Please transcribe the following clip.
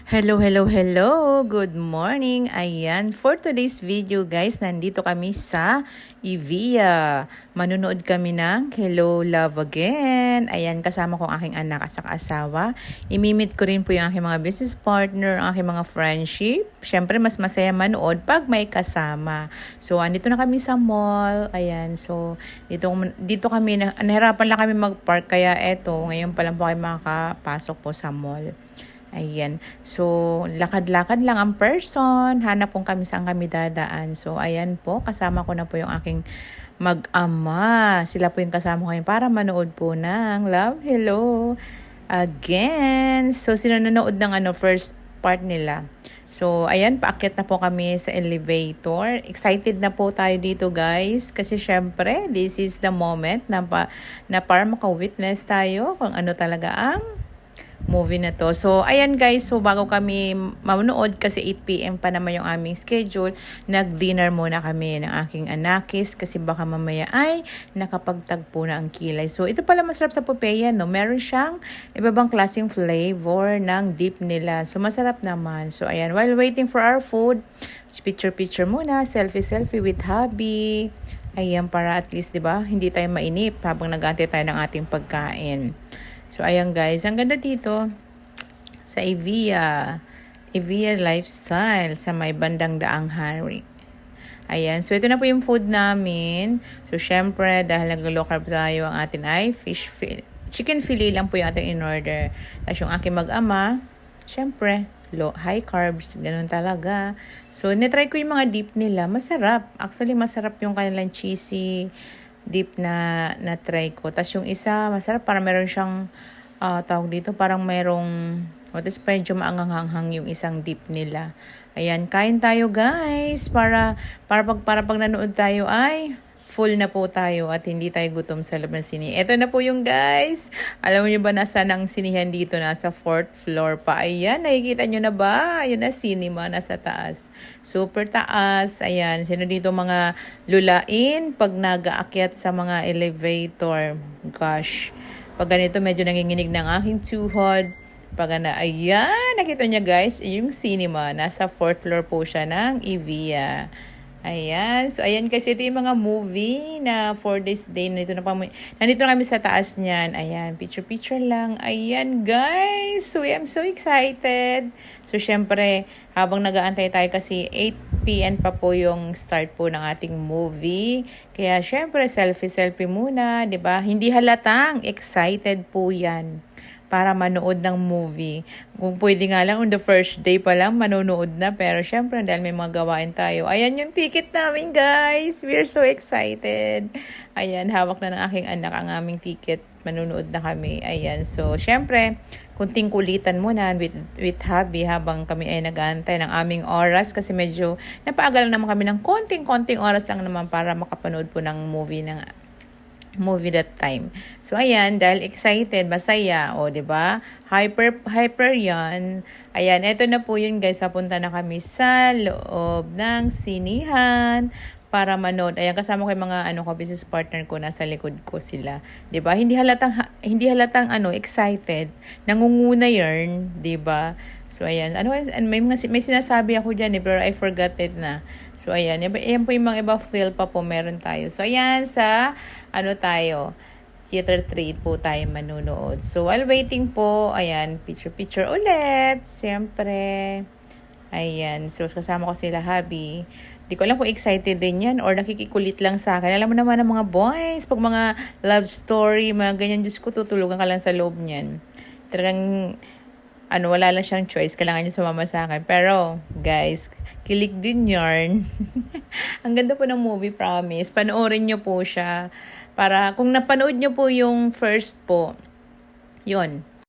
Hello, hello, hello! Good morning! Ayan, for today's video guys, nandito kami sa Evia. Manunood kami ng Hello, Love Again. Ayan, kasama ko ang aking anak at saka asawa. Imimit ko rin po yung aking mga business partner, ang aking mga friendship. Siyempre, mas masaya manood pag may kasama. So, andito na kami sa mall. Ayan, so, dito kami, nahirapan lang kami mag-park. Kaya eto, ngayon pa lang po kayo makakapasok po sa mall. Ayan. So, lakad-lakad lang ang person. Hanap kung kami saan kami dadaan. So, ayan po. Kasama ko na po yung aking mag-ama. Sila po yung kasama ko ngayon para manood po ng Love Hello Again. So, sila nanood ng first part nila. So, ayan, paakyat na po kami sa elevator. Excited na po tayo dito, guys. Kasi syempre, this is the moment na para maka-witness tayo kung ano talaga ang movie na to. So, ayan guys. So, bago kami manood kasi 8 p.m. pa naman yung aming schedule, nag-dinner muna kami ng aking anakis kasi baka mamaya ay nakapagtagpo na ang kilay. So, ito pala masarap sa Popeye, no? Meron siyang ibabang klaseng flavor ng dip nila. So, masarap naman. So, ayan. While waiting for our food, picture-picture muna, selfie-selfie with hubby. Ayan, para at least, di ba, hindi tayo mainip habang nag-aantay tayo ng ating pagkain. So, ayan guys, ang ganda dito sa Evia Lifestyle sa may bandang Daang Hari. Ayan, so ito na po yung food namin. So, syempre, dahil nag-low carb tayo, ang atin ay chicken fillet lang po yung ating in-order. Tapos yung aking mag-ama, syempre, high carbs, ganun talaga. So, netry ko yung mga dip nila, masarap. Actually, masarap yung kanilang cheesy dip na try ko. Tapos yung isa, masarap. Para meron siyang, tawag dito, parang merong, tapos medyo maanghang-hanghang yung isang dip nila. Ayan, kain tayo guys. Para pag nanood tayo ay full na po tayo at hindi tayo gutom sa loob ng sini. Ito na po yung guys. Alam niyo ba nasa ng sinihan dito? Nasa 4th floor pa. Ayan, nakikita nyo na ba? Ayun na, cinema, nasa taas. Super taas. Ayan, sino dito mga lulain pag nag-aakyat sa mga elevator? Gosh, pag ganito medyo nanginginig ng aking tuhod. Pag ayan, nakita niya guys, yung cinema, nasa 4th floor po siya ng Evia. Ayan. So, ayan kasi ito yung mga movie na 4 days day. Nandito na kami sa taas niyan. Ayan. Picture lang. Ayan, guys. So, I'm so excited. So, syempre, habang nag-aantay tayo kasi 8 p.m. pa po yung start po ng ating movie. Kaya, syempre, selfie-selfie muna. 'Di ba? Hindi halatang excited po yan para manood ng movie. Kung pwede nga lang, on the first day pa lang, manonood na. Pero syempre, dahil may mga gawain tayo. Ayan yung ticket namin, guys. We're so excited. Ayan, hawak na ng aking anak ang aming ticket. Manonood na kami. Ayan, so syempre, kunting kulitan muna with hubby habang kami ay nag-aantay ng aming oras. Kasi medyo napaagal naman kami ng konting oras lang naman para makapanood po ng movie that time. So ayan, dahil excited, masaya, o 'di ba? Hyper 'yan. Ayan, eto na po 'yun guys, papunta na kami sa loob ng sinihan para manood. Ayan, kasama ko yung mga business partner ko, nasa likod ko sila. 'Di ba? Hindi halatang excited. Nangunguna 'yarn, 'di ba? So, ayan. May sinasabi ako dyan pero I forgot it na. So, ayan. Ayan po yung mga iba feel pa po meron tayo. So, ayan sa, tayo, Theater 3 po tayo manunood. So, while waiting po, ayan, picture ulit. Siyempre. Ayan. So, kasama ko sila, hubby. Di ko alam kung excited din yan or nakikikulit lang sa akin. Alam mo naman ng mga boys, pag mga love story, mga ganyan, Diyos ko, tutulugan ka lang sa loob niyan. Talagang, wala lang siyang choice. Kailangan niya sumama sa akin. Pero, guys, kilig din yarn. Ang ganda po ng movie, promise. Panoorin niyo po siya. Para, kung napanood niyo po yung first po, yun.